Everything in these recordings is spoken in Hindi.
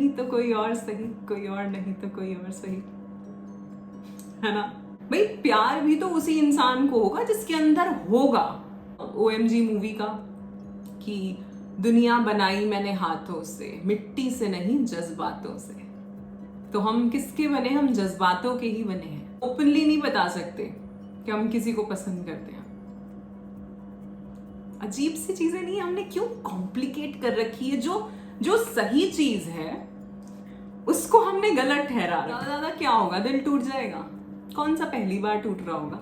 नहीं तो कोई और सही, कोई और नहीं तो कोई और सही, है ना भाई। प्यार भी तो उसी इंसान को होगा जिसके अंदर होगा। OMG मूवी का कि दुनिया बनाई मैंने हाथों से, मिट्टी से नहीं जज्बातों से। तो हम किसके बने? हम जज्बातों के ही बने हैं। ओपनली नहीं बता सकते कि हम किसी को पसंद करते हैं। अजीब सी चीजें नहीं, हमने क्यों कॉम्प्लिकेट कर रखी है? जो सही चीज है उसको हमने गलत ठहरा रखा। ज्यादा क्या होगा? दिल टूट जाएगा। कौन सा पहली बार टूट रहा होगा?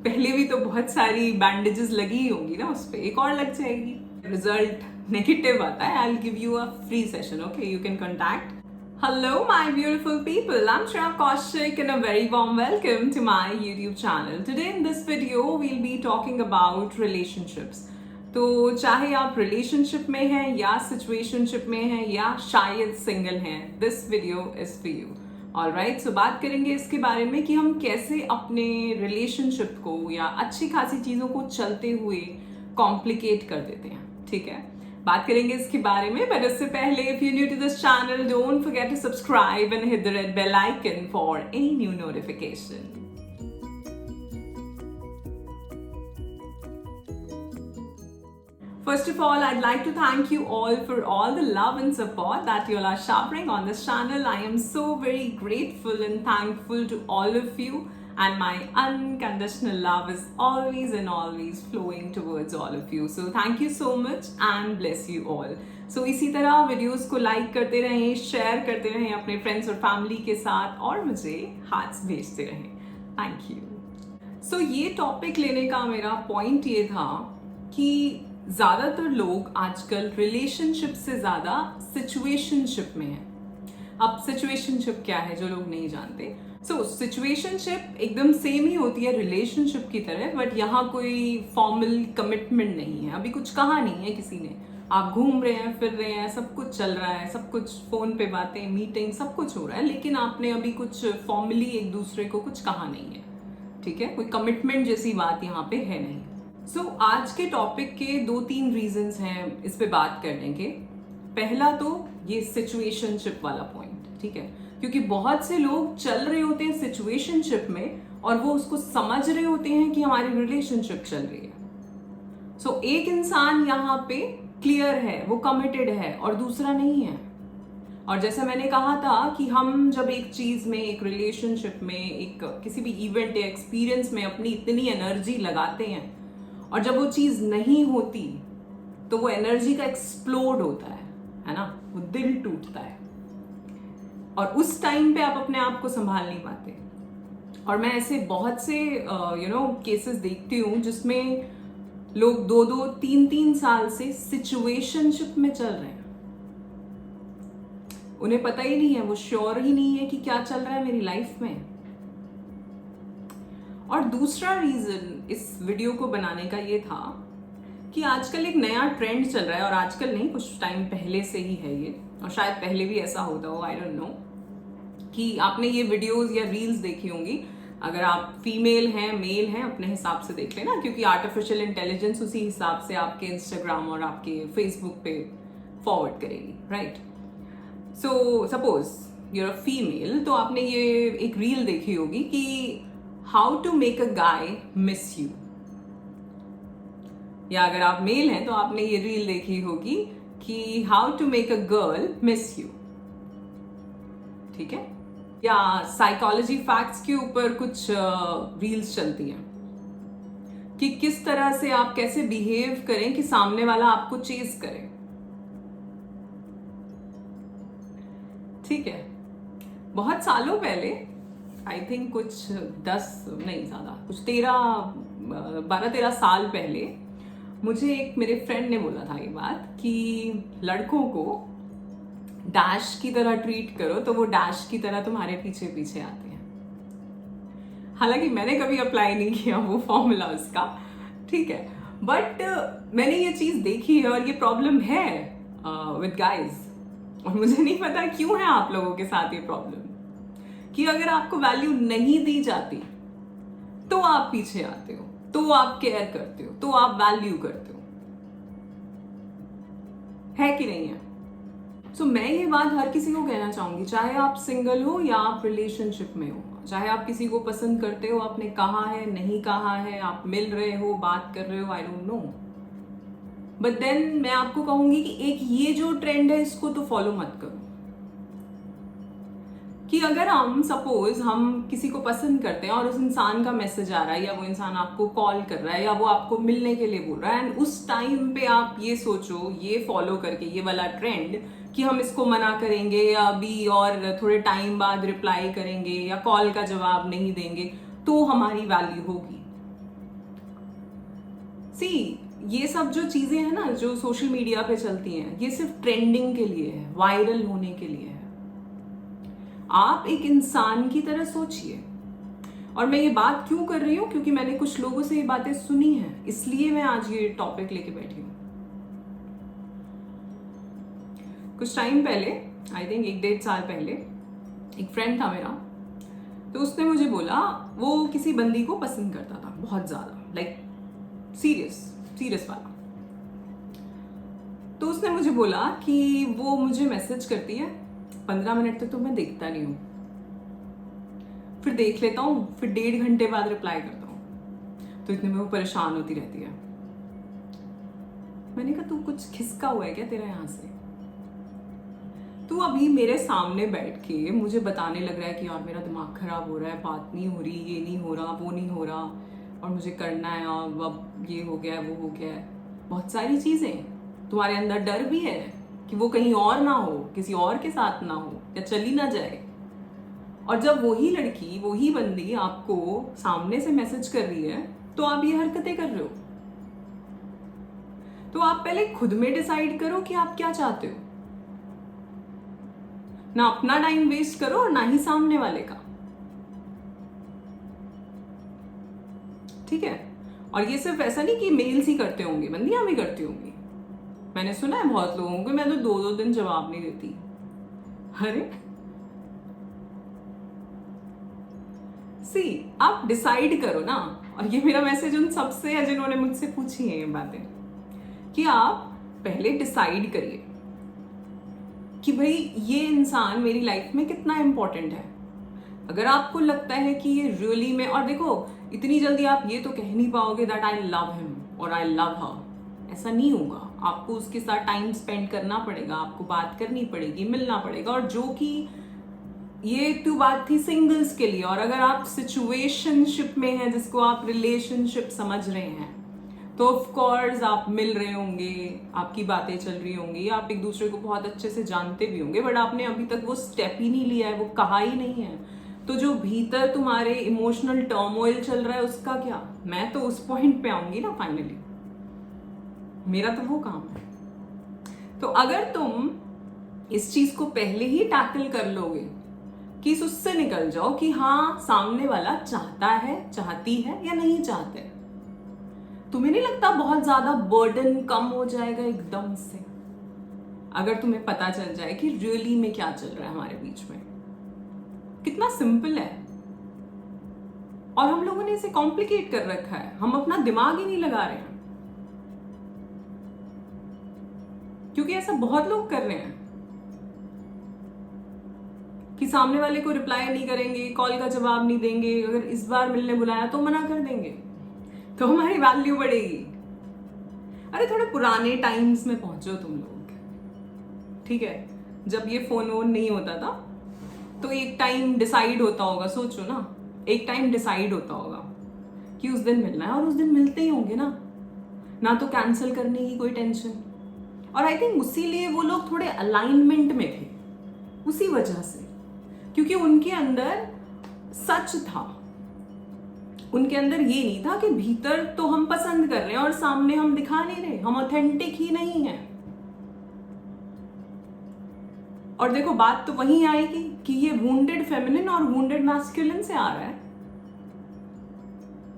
पहले भी तो बहुत सारी बैंडेजेस लगी ही होंगी ना, उस पर एक और लग जाएगी। रिजल्ट नेगेटिव आता है, I will give you a free session, okay? You can contact. Hello, my beautiful people. I'm Shreya Kaushik and a very warm welcome to my YouTube channel. Today in this video, we'll be talking about relationships. तो चाहे आप रिलेशनशिप में हैं या सिचुएशनशिप में हैं या शायद सिंगल हैं, this video is for you. Alright, so बात करेंगे इसके बारे में कि हम कैसे अपने रिलेशनशिप को या अच्छी खासी चीज़ों को चलते हुए कॉम्प्लिकेट कर देते हैं, ठीक है? बात करेंगे इसके बारे में, बट इससे पहले if you new to this channel, don't forget to subscribe and hit the red bell icon for any new notification. First of all, I'd like to thank you all for all the love and support that you all are showering on this channel. I am so very grateful and thankful to all of you, and my unconditional love is always and always flowing towards all of you. So thank you so much and bless you all. So इसी तरह वीडियोस को लाइक करते रहें, शेयर करते रहें अपने फ्रेंड्स और फैमिली के साथ, और मुझे हार्ट्स भेजते रहें। Thank you. सो ये टॉपिक लेने का मेरा पॉइंट ये था कि ज़्यादातर लोग आजकल रिलेशनशिप से ज़्यादा सिचुएशनशिप में हैं। अब सिचुएशनशिप क्या है जो लोग नहीं जानते। सो सिचुएशनशिप एकदम सेम ही होती है रिलेशनशिप की तरह, बट यहाँ कोई फॉर्मल कमिटमेंट नहीं है। अभी कुछ कहा नहीं है किसी ने, आप घूम रहे हैं, फिर रहे हैं, सब कुछ चल रहा है, सब कुछ फ़ोन पे बातें, मीटिंग, सब कुछ हो रहा है, लेकिन आपने अभी कुछ फॉर्मली एक दूसरे को कुछ कहा नहीं है, ठीक है? कोई कमिटमेंट जैसी बात यहाँ पे है नहीं। सो आज के टॉपिक के 2-3 रीजंस हैं इस पे बात करने के। पहला तो ये सिचुएशनशिप वाला पॉइंट, ठीक है? क्योंकि बहुत से लोग चल रहे होते हैं सिचुएशनशिप में और वो उसको समझ रहे होते हैं कि हमारी रिलेशनशिप चल रही है। सो एक इंसान यहाँ पे क्लियर है, वो कमिटेड है, और दूसरा नहीं है। और जैसे मैंने कहा था कि हम जब एक चीज़ में, एक रिलेशनशिप में, एक किसी भी इवेंट या एक्सपीरियंस में अपनी इतनी एनर्जी लगाते हैं और जब वो चीज़ नहीं होती तो वो एनर्जी का एक्सप्लोड होता है ना? वो दिल टूटता है और उस टाइम पे आप अपने आप को संभाल नहीं पाते। और मैं ऐसे बहुत से केसेस देखती हूँ जिसमें लोग 2-2, 3-3 साल से सिचुएशनशिप में चल रहे हैं। उन्हें पता ही नहीं है, वो श्योर ही नहीं है कि क्या चल रहा है मेरी लाइफ में। और दूसरा रीजन इस वीडियो को बनाने का ये था कि आजकल एक नया ट्रेंड चल रहा है, और आजकल नहीं, कुछ टाइम पहले से ही है ये, और शायद पहले भी ऐसा होता हो, आई डोंट नो, कि आपने ये वीडियोस या रील्स देखी होंगी। अगर आप फीमेल हैं, मेल हैं, अपने हिसाब से देख लेना, क्योंकि आर्टिफिशियल इंटेलिजेंस उसी हिसाब से आपके इंस्टाग्राम और आपके फेसबुक पे फॉरवर्ड करेगी, right? So suppose you're a female, तो आपने ये एक रील देखी होगी कि how to make a guy miss you. या अगर आप मेल हैं तो आपने ये रील देखी होगी कि how to make a girl miss you, ठीक है? या साइकोलॉजी फैक्ट्स के ऊपर कुछ रील्स चलती हैं कि किस तरह से आप कैसे बिहेव करें कि सामने वाला आपको चेज करे, ठीक है? बहुत सालों पहले, आई थिंक कुछ 10 नहीं ज़्यादा, कुछ 12-13 साल पहले, मुझे एक मेरे फ्रेंड ने बोला था ये बात कि लड़कों को डैश की तरह ट्रीट करो तो वो डैश की तरह तुम्हारे पीछे पीछे आते हैं। हालांकि मैंने कभी अप्लाई नहीं किया वो फॉर्मूला उसका, ठीक है? बट मैंने ये चीज़ देखी है और ये प्रॉब्लम है विद गाइज, और मुझे नहीं पता क्यों है आप लोगों के साथ ये प्रॉब्लम, कि अगर आपको वैल्यू नहीं दी जाती तो आप पीछे आते हो, तो आप केयर करते हो, तो आप वैल्यू करते हो, है कि नहीं है? मैं ये बात हर किसी को कहना चाहूंगी, चाहे आप सिंगल हो या आप रिलेशनशिप में हो, चाहे आप किसी को पसंद करते हो, आपने कहा है नहीं कहा है, आप मिल रहे हो, बात कर रहे हो, I don't know, but then मैं आपको कहूंगी कि एक ये जो ट्रेंड है इसको तो फॉलो मत करो। कि अगर हम किसी को पसंद करते हैं और उस इंसान का मैसेज आ रहा है या वो इंसान आपको कॉल कर रहा है या वो आपको मिलने के लिए बोल रहा है, एंड उस टाइम पे आप ये सोचो, ये फॉलो करके ये वाला ट्रेंड कि हम इसको मना करेंगे या अभी और थोड़े टाइम बाद रिप्लाई करेंगे या कॉल का जवाब नहीं देंगे तो हमारी वैल्यू होगी। सी, ये सब जो चीजें हैं ना जो सोशल मीडिया पे चलती हैं, ये सिर्फ ट्रेंडिंग के लिए है, वायरल होने के लिए है। आप एक इंसान की तरह सोचिए। और मैं ये बात क्यों कर रही हूं, क्योंकि मैंने कुछ लोगों से ये बातें सुनी हैं, इसलिए मैं आज ये टॉपिक लेके बैठी हूं। कुछ टाइम पहले, आई थिंक 1-1.5 साल पहले, एक फ्रेंड था मेरा, तो उसने मुझे बोला वो किसी बंदी को पसंद करता था बहुत ज्यादा, लाइक सीरियस वाला। तो उसने मुझे बोला कि वो मुझे मैसेज करती है, 15 मिनट तक तो मैं देखता नहीं हूं, फिर देख लेता हूं, फिर 1.5 घंटे बाद रिप्लाई करता हूं, तो इतने में वो परेशान होती रहती है। मैंने कहा तू कुछ खिसका हुआ है क्या तेरा यहां से? तू अभी मेरे सामने बैठ के मुझे बताने लग रहा है कि यार मेरा दिमाग खराब हो रहा है, बात नहीं हो रही, ये नहीं हो रहा, वो नहीं हो रहा, और मुझे करना है, और अब ये हो गया है, वो हो गया है, बहुत सारी चीजें। तुम्हारे अंदर डर भी है कि वो कहीं और ना हो, किसी और के साथ ना हो, या चली ना जाए। और जब वही लड़की, वही बंदी आपको सामने से मैसेज कर रही है तो आप ये हरकतें कर रहे हो। तो आप पहले खुद में डिसाइड करो कि आप क्या चाहते हो। ना अपना टाइम वेस्ट करो और ना ही सामने वाले का, ठीक है? और ये सिर्फ ऐसा नहीं कि मेल्स ही करते होंगे, बंदियां भी करती होंगी। मैंने सुना है बहुत लोगों को, मैं तो 2-2 दिन जवाब नहीं देती। अरे सी, आप डिसाइड करो ना। और ये मेरा मैसेज उन सबसे है जिन्होंने मुझसे पूछी है ये बातें, कि आप पहले डिसाइड करिए कि भाई ये इंसान मेरी लाइफ में कितना इंपॉर्टेंट है। अगर आपको लगता है कि ये रियली में, और देखो इतनी जल्दी आप ये तो कह नहीं पाओगे दैट आई लव हिम और आई लव हर, ऐसा नहीं होगा। आपको उसके साथ टाइम स्पेंड करना पड़ेगा, आपको बात करनी पड़ेगी, मिलना पड़ेगा। और जो कि ये तो बात थी सिंगल्स के लिए, और अगर आप सिचुएशनशिप में हैं, जिसको आप रिलेशनशिप समझ रहे हैं, तो ऑफ कोर्स आप मिल रहे होंगे, आपकी बातें चल रही होंगी, आप एक दूसरे को बहुत अच्छे से जानते भी होंगे, बट आपने अभी तक वो स्टेप ही नहीं लिया है, वो कहा ही नहीं है। तो जो भीतर तुम्हारे इमोशनल टर्मोइल चल रहा है उसका क्या? मैं तो उस पॉइंट पे आऊंगी ना फाइनली, मेरा तो वो काम है। तो अगर तुम इस चीज को पहले ही टैकल कर लोगे कि उससे निकल जाओ कि हाँ सामने वाला चाहता है, चाहती है या नहीं चाहते, तुम्हें नहीं लगता बहुत ज्यादा बर्डन कम हो जाएगा एकदम से? अगर तुम्हें पता चल जाए कि रियली में क्या चल रहा है हमारे बीच में। कितना सिंपल है, और हम लोगों ने इसे कॉम्प्लिकेट कर रखा है, हम अपना दिमाग ही नहीं लगा रहे हैं, क्योंकि ऐसा बहुत लोग कर रहे हैं कि सामने वाले को रिप्लाई नहीं करेंगे, कॉल का जवाब नहीं देंगे, अगर इस बार मिलने बुलाया तो मना कर देंगे, तो हमारी वैल्यू बढ़ेगी। अरे थोड़े पुराने टाइम्स में पहुंचो तुम लोग, ठीक है? जब ये फोन वोन नहीं होता था तो एक टाइम डिसाइड होता होगा, सोचो ना, एक टाइम डिसाइड होता होगा कि उस दिन मिलना है, और उस दिन मिलते ही होंगे ना तो कैंसिल करने की कोई टेंशन। और आई थिंक उसीलिए वो लोग थोड़े अलाइनमेंट में थे, उसी वजह से, क्योंकि उनके अंदर सच था, उनके अंदर ये नहीं था कि भीतर तो हम पसंद कर रहे हैं और सामने हम दिखा नहीं रहे, हम ऑथेंटिक ही नहीं है। और देखो बात तो वहीं आएगी कि ये वुंडेड फेमिनिन और वुंडेड मैस्कुलिन से आ रहा है,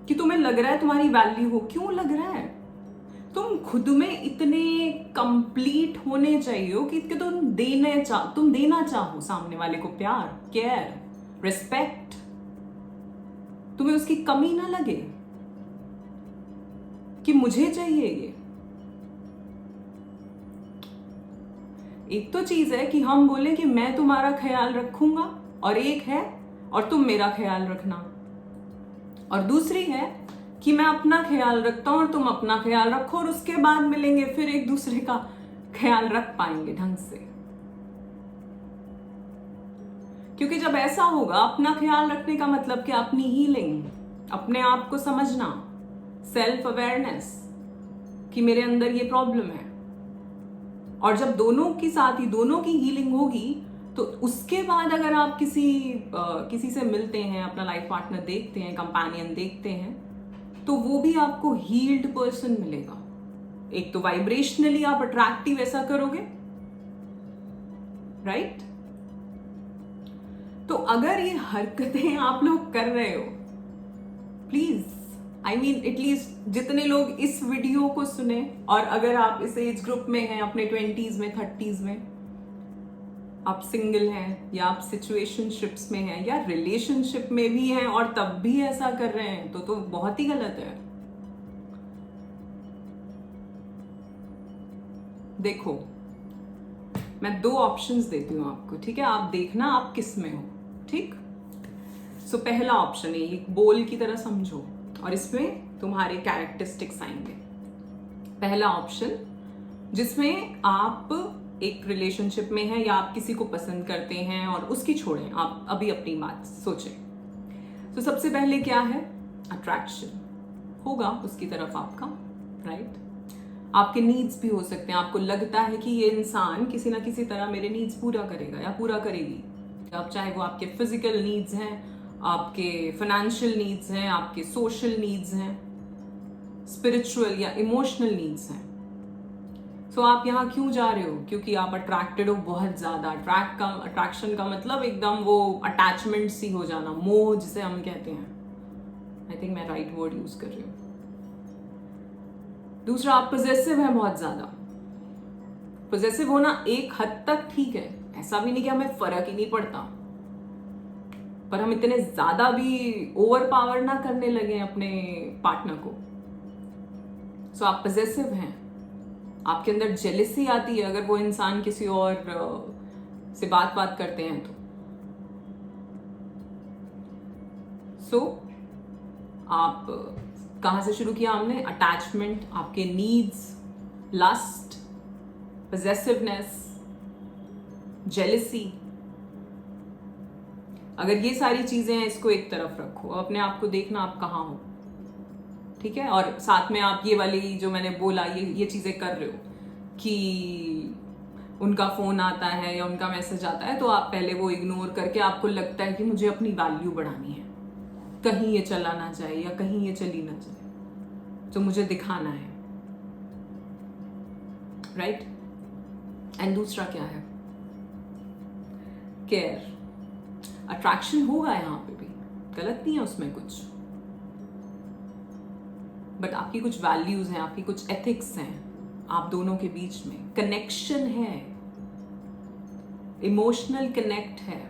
कि तुम्हें लग रहा है तुम्हारी वैल्यू हो। क्यों लग रहा है? तुम खुद में इतने कंप्लीट होने चाहिए हो कि तुम देना चाहो सामने वाले को प्यार, केयर, रिस्पेक्ट, तुम्हें उसकी कमी ना लगे कि मुझे चाहिए ये। एक तो चीज है कि हम बोले कि मैं तुम्हारा ख्याल रखूंगा, और एक है और तुम मेरा ख्याल रखना, और दूसरी है कि मैं अपना ख्याल रखता हूं और तुम अपना ख्याल रखो, और उसके बाद मिलेंगे फिर एक दूसरे का ख्याल रख पाएंगे ढंग से। क्योंकि जब ऐसा होगा, अपना ख्याल रखने का मतलब क्या, अपनी हीलिंग, अपने आप को समझना, सेल्फ अवेयरनेस कि मेरे अंदर ये प्रॉब्लम है। और जब दोनों की साथ ही दोनों की हीलिंग होगी, तो उसके बाद अगर आप किसी से मिलते हैं, अपना लाइफ पार्टनर देखते हैं, कंपेनियन देखते हैं, तो वो भी आपको हील्ड पर्सन मिलेगा। एक तो वाइब्रेशनली आप अट्रैक्टिव ऐसा करोगे, राइट? तो अगर ये हरकतें आप लोग कर रहे हो, प्लीज, आई मीन एटलीस्ट जितने लोग इस वीडियो को सुने, और अगर आप इस एज ग्रुप में हैं, अपने 20s में, 30s में, आप सिंगल हैं या आप सिचुएशनशिप्स में हैं या रिलेशनशिप में भी हैं और तब भी ऐसा कर रहे हैं, तो बहुत ही गलत है। देखो, मैं 2 ऑप्शंस देती हूं आपको, ठीक है? आप देखना आप किस में हो, ठीक? सो पहला ऑप्शन है, एक बोल की तरह समझो, और इसमें तुम्हारे कैरेक्टरिस्टिक्स आएंगे। पहला ऑप्शन जिसमें आप एक रिलेशनशिप में हैं या आप किसी को पसंद करते हैं, और उसकी छोड़ें, आप अभी अपनी बात सोचें। तो सबसे पहले क्या है? अट्रैक्शन होगा उसकी तरफ आपका, राइट? आपके नीड्स भी हो सकते हैं, आपको लगता है कि ये इंसान किसी ना किसी तरह मेरे नीड्स पूरा करेगा या पूरा करेगी। अब चाहे वो आपके फिजिकल नीड्स हैं, आपके फाइनेंशियल नीड्स हैं, आपके सोशल नीड्स हैं, स्पिरिचुअल या इमोशनल नीड्स हैं। सो आप यहाँ क्यों जा रहे हो? क्योंकि आप अट्रैक्टेड हो बहुत ज्यादा। अट्रैक्शन का मतलब एकदम वो अटैचमेंट सी हो जाना, मोह जिसे हम कहते हैं। आई थिंक मैं राइट वर्ड यूज कर रही हूँ। दूसरा, आप पॉजेसिव है बहुत ज्यादा। पॉजेसिव होना एक हद तक ठीक है, ऐसा भी नहीं कि हमें फर्क ही नहीं पड़ता, पर हम इतने ज्यादा भी ओवर पावर ना करने लगे अपने पार्टनर को। सो आप पॉजेसिव हैं, आपके अंदर जेलिसी आती है अगर वो इंसान किसी और से बात करते हैं तो। सो आप कहां से शुरू किया हमने? अटैचमेंट, आपके नीड्स, लस्ट, पॉजेसिवनेस, जेलिसी। अगर ये सारी चीजें हैं, इसको एक तरफ रखो, अपने आप को देखना आप कहाँ हो, ठीक है? और साथ में आप ये वाली जो मैंने बोला, ये चीजें कर रहे हो कि उनका फोन आता है या उनका मैसेज आता है, तो आप पहले वो इग्नोर करके, आपको लगता है कि मुझे अपनी वैल्यू बढ़ानी है, कहीं ये चला ना जाए या कहीं ये चली ना जाए, तो मुझे दिखाना है, राइट? एंड दूसरा क्या है? केयर। अट्रैक्शन होगा यहाँ पे भी, गलत नहीं है उसमें कुछ, बट आपकी कुछ वैल्यूज हैं, आपकी कुछ एथिक्स हैं, आप दोनों के बीच में कनेक्शन है, इमोशनल कनेक्ट है,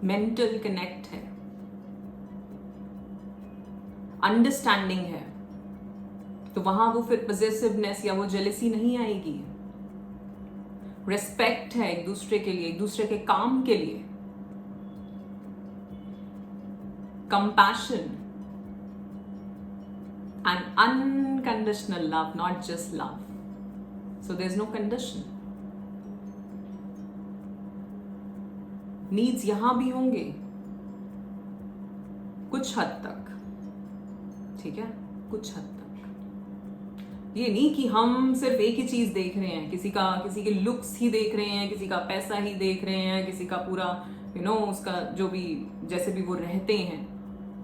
मेंटल कनेक्ट है, अंडरस्टैंडिंग है, तो वहां वो फिर पॉजेसिवनेस या वो जेलसी नहीं आएगी। रिस्पेक्ट है एक दूसरे के लिए, एक दूसरे के काम के लिए, compassion and unconditional love, not just love. So there's no condition. Needs यहां भी होंगे कुछ हद तक, ठीक है? कुछ हद तक। ये नहीं कि हम सिर्फ एक ही चीज देख रहे हैं, किसी के लुक्स ही देख रहे हैं, किसी का पैसा ही देख रहे हैं, किसी का पूरा उसका जो भी जैसे भी वो रहते हैं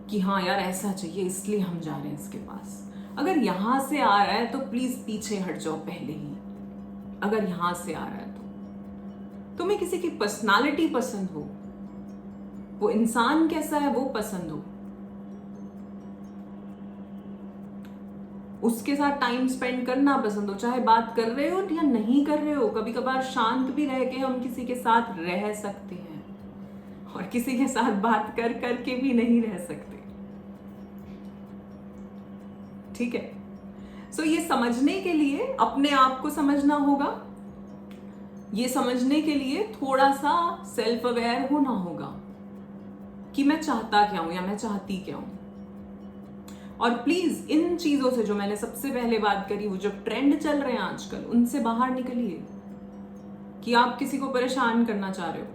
कि हाँ यार ऐसा चाहिए इसलिए हम जा रहे हैं इसके पास। अगर यहां से आ रहा है तो प्लीज पीछे हट जाओ पहले ही। अगर यहां से आ रहा है तो तुम्हें किसी की पर्सनालिटी पसंद हो, वो इंसान कैसा है वो पसंद हो, उसके साथ टाइम स्पेंड करना पसंद हो, चाहे बात कर रहे हो या नहीं कर रहे हो, कभी कभार शांत भी रह के हम किसी के साथ रह सकते हैं और किसी के साथ बात कर करके भी नहीं रह सकते, ठीक है? सो ये समझने के लिए अपने आप को समझना होगा, ये समझने के लिए थोड़ा सा सेल्फ अवेयर होना होगा कि मैं चाहता क्या हूं या मैं चाहती क्या हूं। और प्लीज इन चीजों से, जो मैंने सबसे पहले बात करी, वो जो ट्रेंड चल रहे हैं आजकल, उनसे बाहर निकलिए कि आप किसी को परेशान करना चाह रहे हो।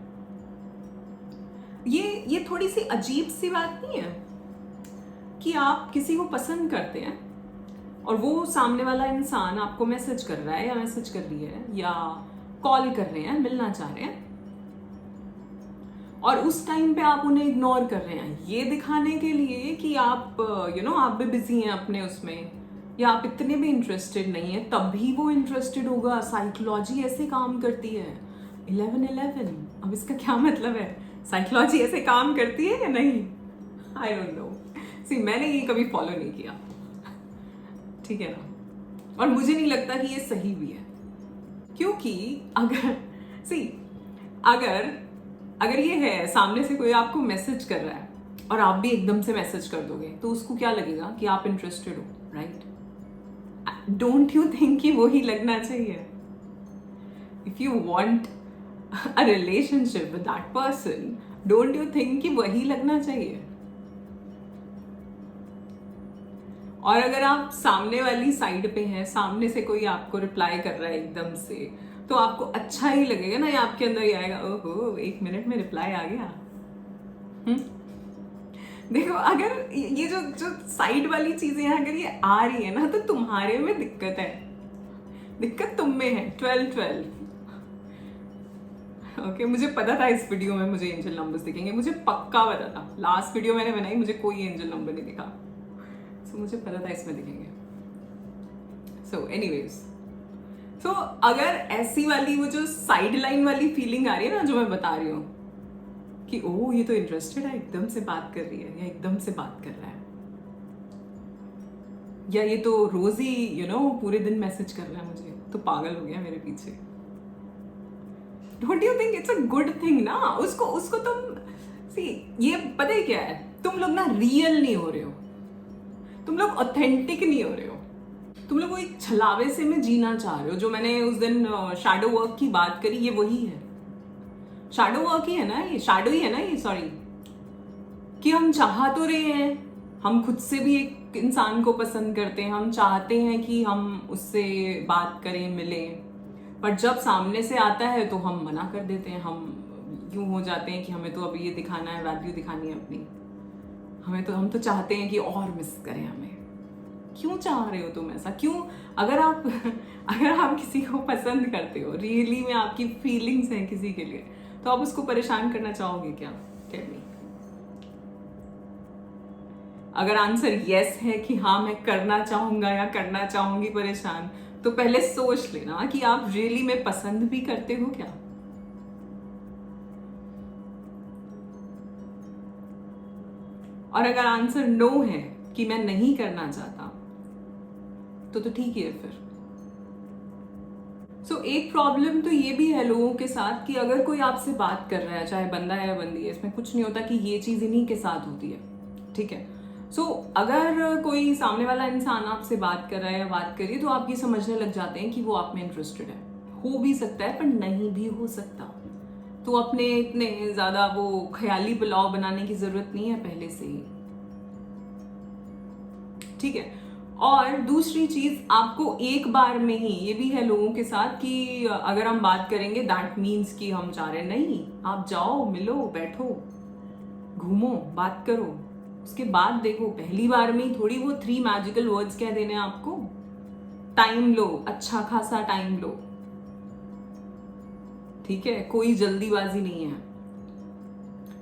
ये थोड़ी सी अजीब सी बात नहीं है कि आप किसी को पसंद करते हैं और वो सामने वाला इंसान आपको मैसेज कर रहा है या मैसेज कर रही है या कॉल कर रहे हैं, मिलना चाह रहे हैं, और उस टाइम पे आप उन्हें इग्नोर कर रहे हैं ये दिखाने के लिए कि आप आप भी बिजी हैं अपने उसमें, या आप इतने भी इंटरेस्टेड नहीं है, तब भी वो इंटरेस्टेड होगा। साइकोलॉजी ऐसे काम करती है। 11-11, अब इसका क्या मतलब है? साइकोलॉजी ऐसे काम करती है या नहीं? आई डोंट नो। सी, मैंने ये कभी फॉलो नहीं किया, ठीक है ना, और मुझे नहीं लगता कि ये सही भी है, क्योंकि अगर ये है सामने से कोई आपको मैसेज कर रहा है और आप भी एकदम से मैसेज कर दोगे, तो उसको क्या लगेगा कि आप इंटरेस्टेड हो, राइट? डोंट यू थिंक कि वो ही लगना चाहिए? If you want a relationship with that person, don't you think कि वही लगना चाहिए? और अगर आप सामने वाली साइड पे हैं, सामने से कोई आपको रिप्लाई कर रहा है एकदम से, तो आपको अच्छा ही लगेगा ना, ये आपके अंदर ही आएगा, ओहो 1 मिनट में रिप्लाई आ गया। देखो, अगर ये जो साइड वाली चीजें हैं, अगर ये आ रही है ना, तो तुम्हारे में दिक्कत है, दिक्कत तुम में है। 12-12 ओके, मुझे पता था इस वीडियो में मुझे एंजल नंबर्स दिखेंगे, मुझे पक्का पता था। लास्ट वीडियो मैंने बनाई, मुझे कोई एंजल नंबर नहीं दिखा, सो मुझे पता था इसमें दिखेंगे। सो एनीवेज, सो अगर ऐसी वाली वो जो साइड लाइन वाली फीलिंग आ रही है ना, जो मैं बता रही हूँ कि ओह ये तो इंटरेस्टेड है, एकदम से बात कर रही है, या एकदम से बात कर रहा है, या ये तो रोज ही पूरे दिन मैसेज कर रहा है मुझे, तो पागल हो गया मेरे पीछे। Don't you think it's a good thing ना? उसको तुम सी, ये पता है क्या है, तुम लोग ना रियल नहीं हो रहे हो, तुम लोग ऑथेंटिक नहीं हो रहे हो, तुम लोग वो एक छलावे से में जीना चाह रहे हो। जो मैंने उस दिन शैडो वर्क की बात करी, ये वही है। शैडो वर्क ही है ना, ये शैडो ही है ना, ये सॉरी, कि हम चाह तो रहे हैं, हम खुद से भी एक इंसान को पसंद करते हैं, हम चाहते हैं कि हम उससे बात करें, मिलें, पर जब सामने से आता है तो हम मना कर देते हैं। हम यूं हो जाते हैं कि हमें तो अभी ये दिखाना है, वैल्यू दिखानी है अपनी, हम तो चाहते हैं कि और मिस करें हमें। क्यों चाह रहे हो तुम ऐसा? क्यों? अगर आप किसी को पसंद करते हो, रियली में आपकी फीलिंग्स हैं किसी के लिए, तो आप उसको परेशान करना चाहोगे क्या? Tell me. अगर आंसर यस है कि हाँ मैं करना चाहूंगा या करना चाहूंगी परेशान, तो पहले सोच लेना कि आप रियली में पसंद भी करते हो क्या। और अगर आंसर नो है कि मैं नहीं करना चाहता, तो ठीक है फिर। एक प्रॉब्लम तो ये भी है लोगों के साथ कि अगर कोई आपसे बात कर रहा है, चाहे बंदा है या बंदी है, इसमें कुछ नहीं होता कि ये चीज इन्हीं के साथ होती है, ठीक है। अगर कोई सामने वाला इंसान आपसे बात कर रहा है या बात कर रही है, तो आप ये समझने लग जाते हैं कि वो आप में इंटरेस्टेड है। हो भी सकता है पर नहीं भी हो सकता, तो अपने इतने ज्यादा वो ख्याली पुलाव बनाने की जरूरत नहीं है पहले से ही, ठीक है। और दूसरी चीज, आपको एक बार में ही, ये भी है लोगों के साथ कि अगर हम बात करेंगे दैट मीन्स कि हम चाह रहे, नहीं, आप जाओ, मिलो, बैठो, घूमो, बात करो, उसके बाद देखो। पहली बार में ही थोड़ी वो 3 मैजिकल वर्ड्स कह देने आपको। टाइम लो, अच्छा खासा टाइम लो, ठीक है, कोई जल्दीबाजी नहीं है,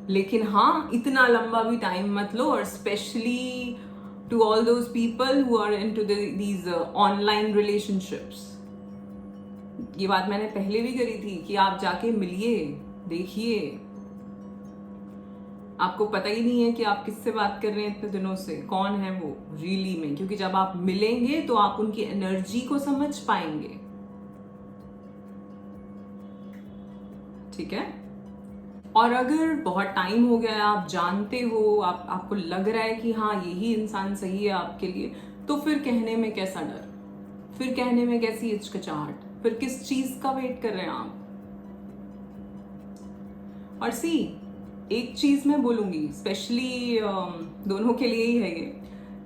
लेकिन हाँ इतना लंबा भी टाइम मत लो। और specially to all those people who are into these online relationships, ये बात मैंने पहले भी करी थी कि आप जाके मिलिए, देखिए, आपको पता ही नहीं है कि आप किससे बात कर रहे हैं इतने दिनों से, कौन है वो रियली में, क्योंकि जब आप मिलेंगे तो आप उनकी एनर्जी को समझ पाएंगे, ठीक है। और अगर बहुत टाइम हो गया है, आप जानते हो, आपको लग रहा है कि हाँ यही इंसान सही है आपके लिए, तो फिर कहने में कैसा डर, फिर कहने में कैसी हिचकिचाहट, फिर किस चीज का वेट कर रहे हैं आप? और सी, एक चीज मैं बोलूंगी स्पेशली दोनों के लिए ही है ये,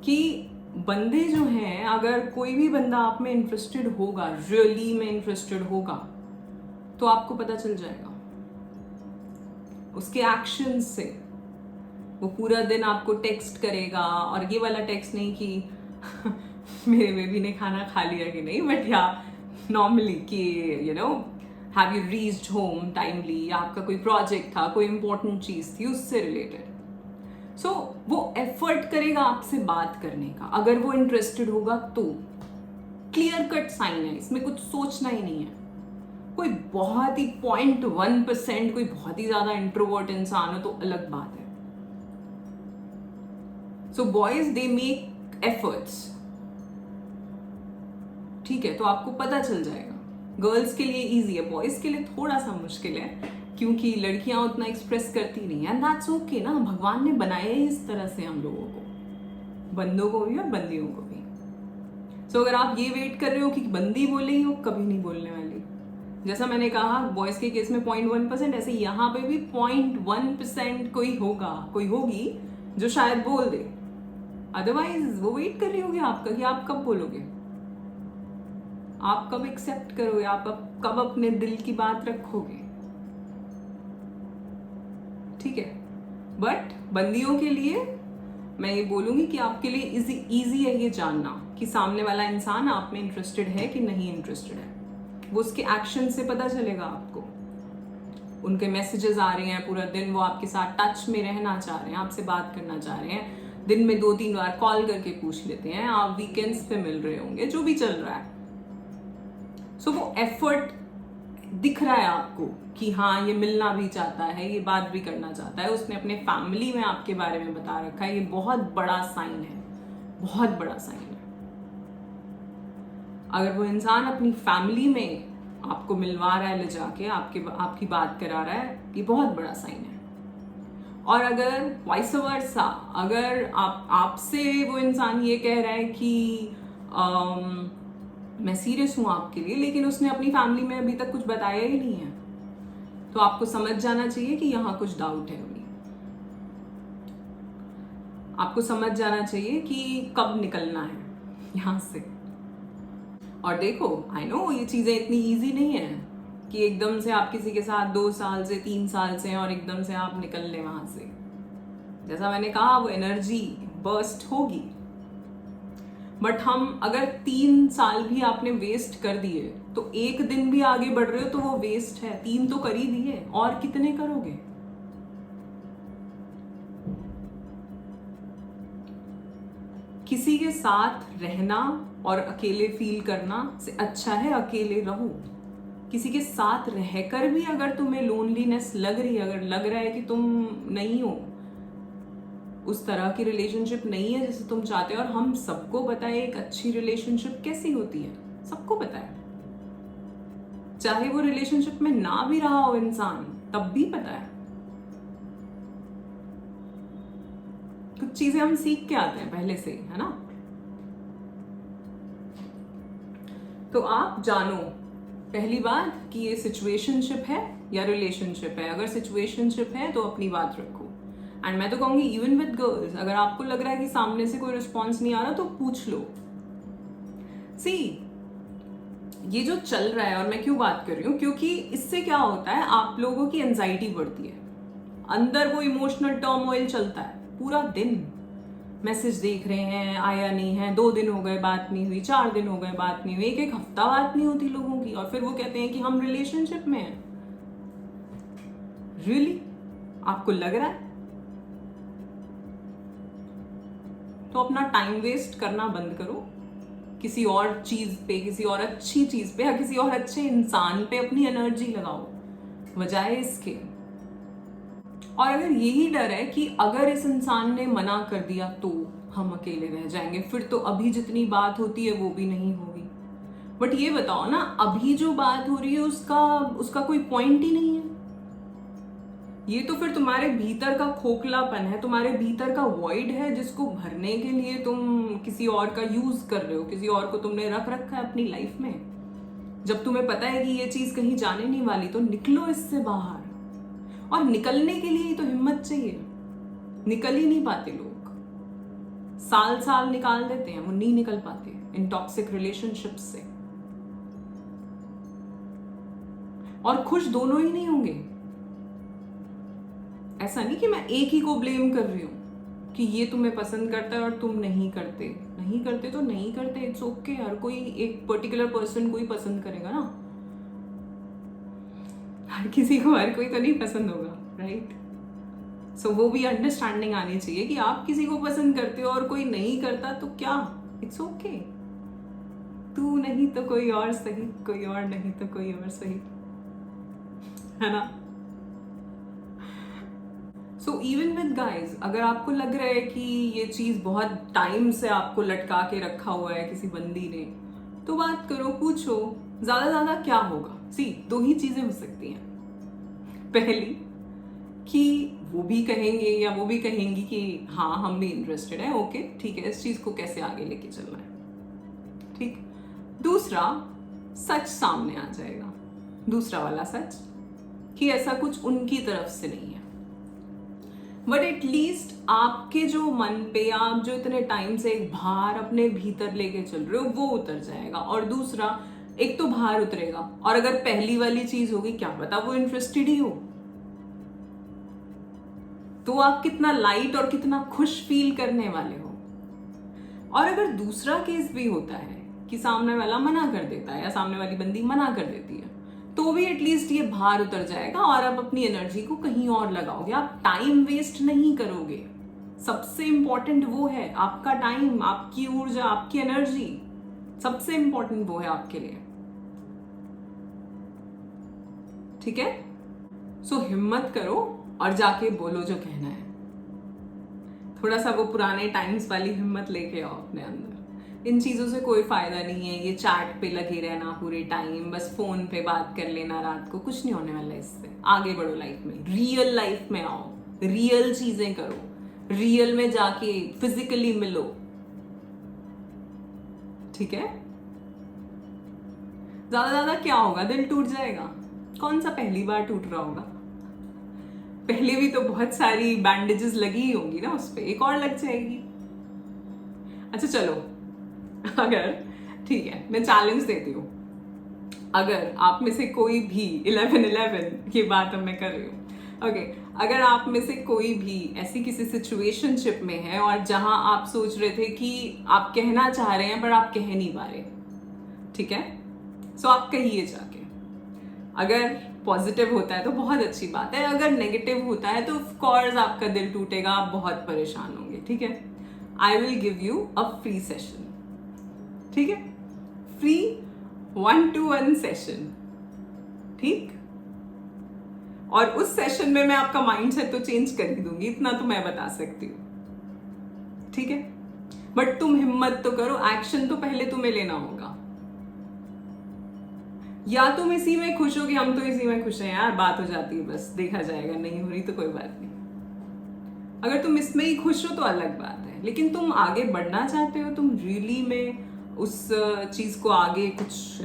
कि बंदे जो हैं, अगर कोई भी बंदा आप में इंटरेस्टेड होगा, रियली में इंटरेस्टेड होगा, तो आपको पता चल जाएगा उसके एक्शन से। वो पूरा दिन आपको टेक्स्ट करेगा, और ये वाला टेक्स्ट नहीं कि मेरे बेबी ने खाना खा लिया कि नहीं, बट या नॉर्मली कि you know have you reached home timely, या आपका कोई प्रोजेक्ट था, कोई इंपॉर्टेंट चीज थी, उससे रिलेटेड। सो वो एफर्ट करेगा आपसे बात करने का, अगर वो इंटरेस्टेड होगा तो। क्लियर कट साइन है, इसमें कुछ सोचना ही नहीं है। कोई बहुत ही 0.1%, कोई बहुत ही ज्यादा इंट्रोवर्ट इंसान हो तो अलग बात है। So boys they make efforts, ठीक है, तो आपको पता चल जाएगा। गर्ल्स के लिए इजी है, बॉयज के लिए थोड़ा सा मुश्किल है, क्योंकि लड़कियां उतना एक्सप्रेस करती नहीं है। एंड दैट्स ओके ना, भगवान ने बनाया ही इस तरह से हम लोगों को, बंदों को भी और बंदियों को भी। सो अगर आप ये वेट कर रहे हो कि बंदी बोलेगी, वो कभी नहीं बोलने वाली। जैसा मैंने कहा बॉयज के केस में 0.1%, ऐसे यहाँ पे भी 0.1% कोई होगा, कोई होगी जो शायद बोल दे। अदरवाइज वो वेट कर रही होगी आपका कि आप कब बोलोगे, आप कब एक्सेप्ट करोगे, आप कब अपने दिल की बात रखोगे, ठीक है। बट बंदियों के लिए मैं ये बोलूंगी कि आपके लिए इजी है ये जानना कि सामने वाला इंसान आप में इंटरेस्टेड है कि नहीं इंटरेस्टेड है। वो उसके एक्शन से पता चलेगा आपको। उनके मैसेजेस आ रहे हैं पूरा दिन, वो आपके साथ टच में रहना चाह रहे हैं, आपसे बात करना चाह रहे हैं, दिन में 2-3 बार कॉल करके पूछ लेते हैं, आप वीकेंड्स पे मिल रहे होंगे, जो भी चल रहा है। सो वो एफर्ट दिख रहा है आपको कि हाँ, ये मिलना भी चाहता है, ये बात भी करना चाहता है, उसने अपने फैमिली में आपके बारे में बता रखा है। ये बहुत बड़ा साइन है, बहुत बड़ा साइन है। अगर वो इंसान अपनी फैमिली में आपको मिलवा रहा है, ले जाके आपकी बात करा रहा है, ये बहुत बड़ा साइन है। और अगर वाइस वर्सा, अगर आपसे वो इंसान ये कह रहा है कि मैं सीरियस हूं आपके लिए, लेकिन उसने अपनी फैमिली में अभी तक कुछ बताया ही नहीं है, तो आपको समझ जाना चाहिए कि यहां कुछ डाउट है। अभी आपको समझ जाना चाहिए कि कब निकलना है यहां से। और देखो, आई नो ये चीजें इतनी इजी नहीं है कि एकदम से आप किसी के साथ 2 साल से 3 साल से और एकदम से आप निकल ले वहां से। जैसा मैंने कहा, वो एनर्जी बर्स्ट होगी। बट हम अगर 3 साल भी आपने वेस्ट कर दिए, तो एक दिन भी आगे बढ़ रहे हो तो वो वेस्ट है। 3 तो कर ही दिए, और कितने करोगे? किसी के साथ रहना और अकेले फील करना से अच्छा है अकेले रहो। किसी के साथ रहकर भी अगर तुम्हें लोनलीनेस लग रही है, अगर लग रहा है कि तुम नहीं हो, उस तरह की रिलेशनशिप नहीं है जैसे तुम चाहते हो, और हम सबको पता है एक अच्छी रिलेशनशिप कैसी होती है, सबको पता है। चाहे वो रिलेशनशिप में ना भी रहा हो इंसान, तब भी पता है। कुछ चीजें हम सीख के आते हैं पहले से, है ना। तो आप जानो पहली बात कि ये सिचुएशनशिप है या रिलेशनशिप है। अगर सिचुएशनशिप है तो अपनी बात रखो। एंड मैं तो कहूंगी इवन विद गर्ल्स, अगर आपको लग रहा है कि सामने से कोई रिस्पॉन्स नहीं आ रहा तो पूछ लो। सी, ये जो चल रहा है, और मैं क्यों बात कर रही हूँ, क्योंकि इससे क्या होता है, आप लोगों की एंजाइटी बढ़ती है, अंदर वो इमोशनल टर्मोइल चलता है पूरा दिन। मैसेज देख रहे हैं, आया नहीं है, 2 दिन हो गए बात नहीं हुई, 4 दिन हो गए बात नहीं हुई, एक हफ्ता बात नहीं होती लोगों की, और फिर वो कहते हैं कि हम रिलेशनशिप में हैं। रियली आपको लग रहा है? तो अपना टाइम वेस्ट करना बंद करो, किसी और चीज पे, किसी और अच्छी चीज पे, या किसी और अच्छे इंसान पे अपनी एनर्जी लगाओ बजाय इसके। और अगर यही डर है कि अगर इस इंसान ने मना कर दिया तो हम अकेले रह जाएंगे, फिर तो अभी जितनी बात होती है वो भी नहीं होगी। बट ये बताओ ना, अभी जो बात हो रही है उसका कोई पॉइंट ही नहीं है। ये तो फिर तुम्हारे भीतर का खोखलापन है, तुम्हारे भीतर का वॉइड है, जिसको भरने के लिए तुम किसी और का यूज कर रहे हो, किसी और को तुमने रख रखा है अपनी लाइफ में। जब तुम्हें पता है कि ये चीज कहीं जाने नहीं वाली, तो निकलो इससे बाहर। और निकलने के लिए तो हिम्मत चाहिए। निकल ही नहीं पाते लोग, साल साल निकाल देते हैं, वो नहीं निकल पाते इन टॉक्सिक रिलेशनशिप से। और खुश दोनों ही नहीं होंगे। ऐसा नहीं कि मैं एक ही को ब्लेम कर रही हूं कि ये तुम्हें पसंद करता है और तुम नहीं करते। नहीं करते तो नहीं करते, इट्स ओके। हर कोई एक पर्टिकुलर पर्सन को ही पसंद करेगा ना, हर किसी को हर कोई तो नहीं पसंद होगा, राइट? सो वो भी अंडरस्टैंडिंग आनी चाहिए कि आप किसी को पसंद करते हो और कोई नहीं करता तो क्या, इट्स ओके। तू नहीं तो कोई और सही, कोई और नहीं तो कोई और सही, है ना? सो इवन विद गाइज, अगर आपको लग रहा है कि ये चीज बहुत टाइम से आपको लटका के रखा हुआ है किसी बंदी ने, तो बात करो, पूछो, ज्यादा क्या होगा? सी, दो ही चीजें हो सकती हैं। पहली कि वो भी कहेंगे या वो भी कहेंगी कि हाँ हम भी इंटरेस्टेड है, ओके ठीक है, इस चीज को कैसे आगे लेके चलना है, ठीक। दूसरा, सच सामने आ जाएगा, दूसरा वाला सच कि ऐसा कुछ उनकी तरफ से नहीं है, बट एटलीस्ट आपके जो मन पे आप जो इतने टाइम से एक भार अपने भीतर लेके चल रहे हो वो उतर जाएगा। और दूसरा, एक तो भार उतरेगा, और अगर पहली वाली चीज होगी, क्या पता वो इंटरेस्टेड ही हो, तो आप कितना लाइट और कितना खुश फील करने वाले हो। और अगर दूसरा केस भी होता है कि सामने वाला मना कर देता है या सामने वाली बंदी मना कर देती है, तो भी एटलीस्ट ये भार उतर जाएगा और आप अपनी एनर्जी को कहीं और लगाओगे, आप टाइम वेस्ट नहीं करोगे। सबसे इंपॉर्टेंट वो है, आपका टाइम, आपकी ऊर्जा, आपकी एनर्जी, सबसे इंपॉर्टेंट वो है आपके लिए, ठीक है? सो हिम्मत करो और जाके बोलो जो कहना है। थोड़ा सा वो पुराने टाइम्स वाली हिम्मत लेके आओ अपने अंदर। इन चीजों से कोई फायदा नहीं है, ये चैट पे लगे रहना पूरे टाइम, बस फोन पे बात कर लेना रात को, कुछ नहीं होने वाला इससे। आगे बढ़ो लाइफ में, रियल लाइफ में आओ, रियल चीजें करो, रियल में जाके फिजिकली मिलो, ठीक है? ज्यादा क्या होगा, दिल टूट जाएगा। कौन सा पहली बार टूट रहा होगा? पहले भी तो बहुत सारी बैंडेजेस लगी ही होंगी ना उस पे, एक और लग जाएगी। अच्छा चलो, अगर ठीक है, मैं चैलेंज देती हूँ, अगर आप में से कोई भी 11-11 ये बात मैं कर रही हूँ, ओके, अगर आप में से कोई भी ऐसी किसी सिचुएशनशिप में है और जहां आप सोच रहे थे कि आप कहना चाह रहे हैं पर आप कह नहीं पा रहे, ठीक है, सो आप कहिए जाके। अगर पॉजिटिव होता है तो बहुत अच्छी बात है, अगर नेगेटिव होता है तो ऑफ कोर्स आपका दिल टूटेगा, आप बहुत परेशान होंगे, ठीक है? I will give you a free session, ठीक है? फ्री 1-to-1 सेशन, ठीक? और उस सेशन में मैं आपका माइंडसेट तो चेंज कर ही दूंगी, इतना तो मैं बता सकती हूँ, ठीक है? बट तुम हिम्मत तो करो, एक्शन तो पहले तुम्हें लेना होगा। या तुम इसी में खुश हो कि हम तो इसी में खुश हैं यार, बात हो जाती है, बस देखा जाएगा, नहीं हो रही तो कोई बात नहीं। अगर तुम इसमें ही खुश हो तो अलग बात है, लेकिन तुम आगे बढ़ना चाहते हो, तुम रियली में उस चीज को आगे कुछ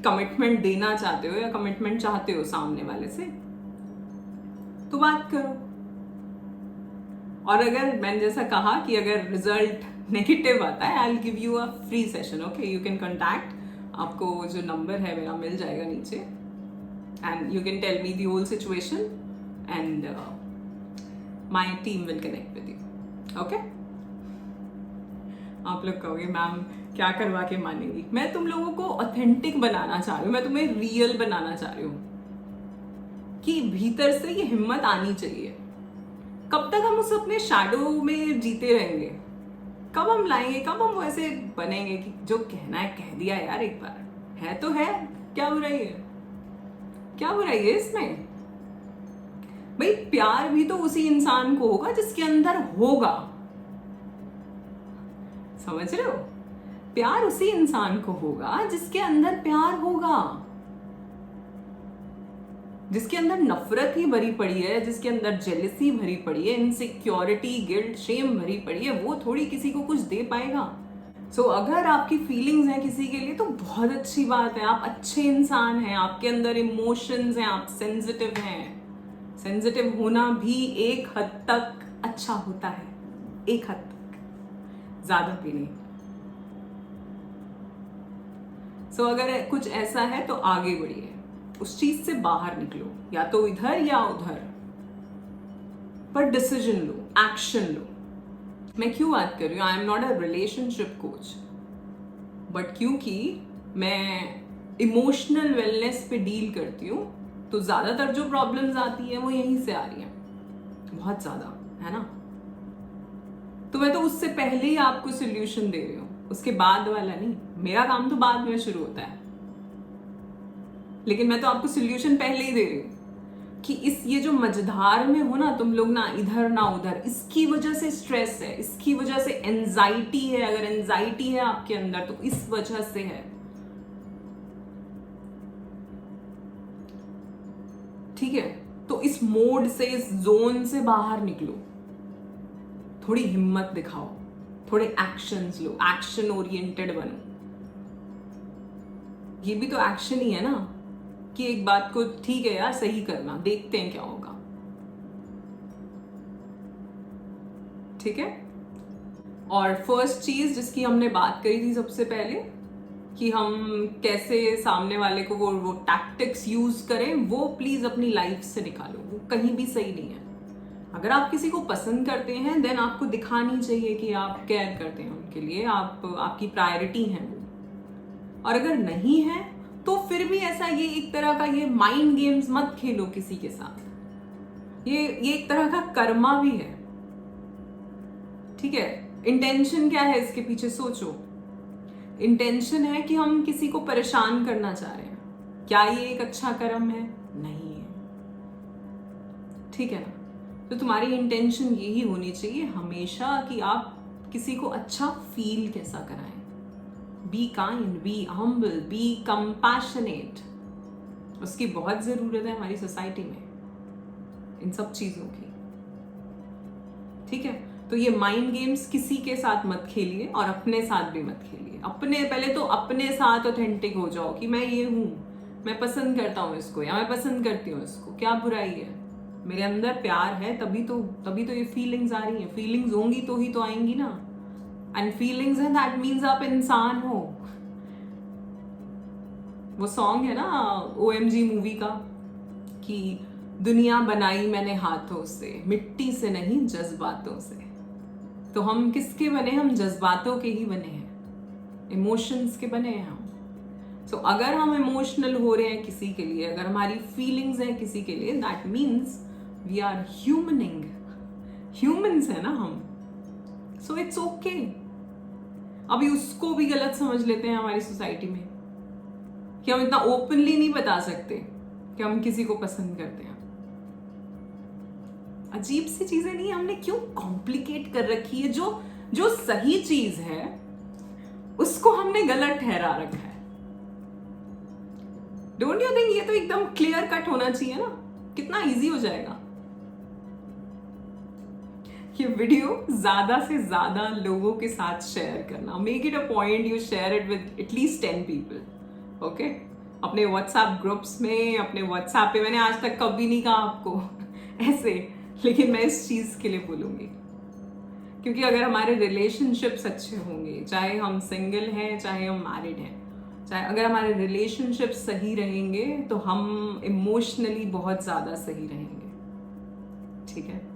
कमिटमेंट देना चाहते हो या कमिटमेंट चाहते हो सामने वाले से, तो बात करो। और अगर मैंने जैसा कहा कि अगर रिजल्ट नेगेटिव आता है, I will give you a free session, okay? You can contact, आपको जो नंबर है मेरा मिल जाएगा नीचे, and you can tell me the whole situation and my team will connect with you, okay? आप लोग कहोगे मैम क्या करवा के मानेगी? मैं तुम लोगों को ऑथेंटिक बनाना चाह रही हूँ, मैं तुम्हें रियल बनाना चाह रही हूँ कि भीतर से ये हिम्मत आनी चाहिए। कब तक हम उस अपने शैडो में जीते रहेंगे? कब हम लाएंगे, कब हम वैसे बनेंगे कि जो कहना है कह दिया यार, एक बार है तो है, क्या बुराई है? क्या बुराई है इसमें? भाई प्यार भी तो उसी इंसान को होगा जिसके अंदर होगा, समझ रहे हो? प्यार उसी इंसान को होगा जिसके अंदर प्यार होगा। जिसके अंदर नफरत ही भरी पड़ी है, जिसके अंदर जेलसी भरी पड़ी है, इनसिक्योरिटी, गिल्ट, शेम भरी पड़ी है, वो थोड़ी किसी को कुछ दे पाएगा। सो अगर आपकी फीलिंग्स हैं किसी के लिए तो बहुत अच्छी बात है, आप अच्छे इंसान हैं, आपके अंदर इमोशंस हैं, आप सेंसिटिव हैं, सेंसिटिव होना भी एक हद तक अच्छा होता है, एक हद तक, ज्यादा भी नहीं। सो अगर कुछ ऐसा है तो आगे बढ़िए, उस चीज से बाहर निकलो, या तो इधर या उधर, पर डिसीजन लो, एक्शन लो। मैं क्यों बात कर रही हूँ, I am not a relationship coach, but क्योंकि मैं इमोशनल वेलनेस पे डील करती हूँ, तो ज्यादातर जो प्रॉब्लम्स आती है वो यहीं से आ रही हैं, बहुत ज्यादा, है ना। तो मैं तो उससे पहले ही आपको सोल्यूशन दे रही हूँ, उसके बाद वाला नहीं। मेरा काम तो बाद में शुरू होता है, लेकिन मैं तो आपको सोल्यूशन पहले ही दे रही हूँ कि इस ये जो मझधार में हो ना तुम लोग, ना इधर ना उधर, इसकी वजह से स्ट्रेस है, इसकी वजह से एंजाइटी है। अगर एंजाइटी है आपके अंदर तो इस वजह से है, ठीक है। तो इस मोड से, इस जोन से बाहर निकलो, थोड़ी हिम्मत दिखाओ, थोड़े एक्शंस लो, एक्शन ओरिएंटेड बनो। ये भी तो एक्शन ही है ना, कि एक बात को ठीक है यार सही करना, देखते हैं क्या होगा, ठीक है। और फर्स्ट चीज जिसकी हमने बात करी थी सबसे पहले, कि हम कैसे सामने वाले को वो टैक्टिक्स यूज करें, वो प्लीज अपनी लाइफ से निकालो, वो कहीं भी सही नहीं है। अगर आप किसी को पसंद करते हैं देन आपको दिखानी चाहिए कि आप केयर करते हैं उनके लिए, आपकी प्रायोरिटी है वो। और अगर नहीं है तो फिर भी ऐसा, ये एक तरह का ये माइंड गेम्स मत खेलो किसी के साथ, ये एक तरह का कर्मा भी है, ठीक है। इंटेंशन क्या है इसके पीछे सोचो। इंटेंशन है कि हम किसी को परेशान करना चाह रहे हैं, क्या ये एक अच्छा कर्म है? नहीं है, ठीक है ना। तो तुम्हारी इंटेंशन यही होनी चाहिए हमेशा कि आप किसी को अच्छा फील कैसा कराएं। Be kind, be humble, B compassionate. उसकी बहुत जरूरत है हमारी सोसाइटी में, इन सब चीजों की, ठीक है। तो ये माइंड गेम्स किसी के साथ मत खेलिए और अपने साथ भी मत खेलिए। पहले तो अपने साथ ऑथेंटिक हो जाओ कि मैं ये हूं, मैं पसंद करता हूं इसको, या मैं पसंद करती हूँ इसको, क्या बुराई है, मेरे अंदर प्यार है, तभी तो ये फीलिंग्स आ रही हैं। फीलिंग्स होंगी तो ही तो आएंगी ना, एंड फीलिंग्स है दैट मीन्स आप इंसान हो। वो सॉन्ग है ना OMG मूवी का, कि दुनिया बनाई मैंने हाथों से, मिट्टी से नहीं जज्बातों से। तो हम किसके बने? हम जज्बातों के ही बने हैं, इमोशंस के बने हैं हम। सो अगर हम इमोशनल हो रहे हैं किसी के लिए, अगर हमारी फीलिंग्स हैं किसी के लिए, that means we are human being, humans है ना हम। So it's okay. अभी उसको भी गलत समझ लेते हैं हमारी सोसाइटी में, कि हम इतना ओपनली नहीं बता सकते कि हम किसी को पसंद करते हैं। अजीब सी चीजें नहीं, हमने क्यों कॉम्प्लिकेट कर रखी है? जो सही चीज है उसको हमने गलत ठहरा रखा है। डोंट यू थिंक ये तो एकदम क्लियर कट होना चाहिए ना, कितना इजी हो जाएगा। ये वीडियो ज्यादा से ज्यादा लोगों के साथ शेयर करना, make it a point you share it with at least 10 people, okay. अपने व्हाट्सएप ग्रुप्स में, अपने व्हाट्सएप पे, मैंने आज तक कभी नहीं कहा आपको ऐसे, लेकिन मैं इस चीज के लिए बोलूंगी, क्योंकि अगर हमारे रिलेशनशिप्स अच्छे होंगे, चाहे हम सिंगल हैं चाहे हम मैरिड हैं, चाहे अगर हमारे रिलेशनशिप्स सही रहेंगे तो हम इमोशनली बहुत ज्यादा सही रहेंगे, ठीक है।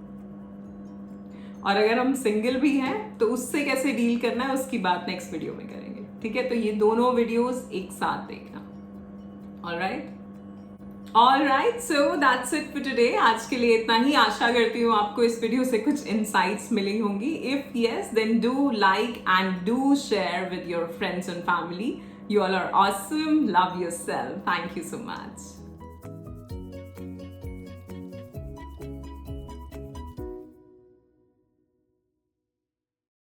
और अगर हम सिंगल भी हैं तो उससे कैसे डील करना है उसकी बात नेक्स्ट वीडियो में करेंगे, ठीक है। तो ये दोनों वीडियोस एक साथ देखना, alright. So that's it for today. आज के लिए इतना ही। आशा करती हूँ आपको इस वीडियो से कुछ इंसाइट्स मिली होंगी। If yes, then do like and do share with your friends and family. You all are awesome. Love yourself. Thank you so much.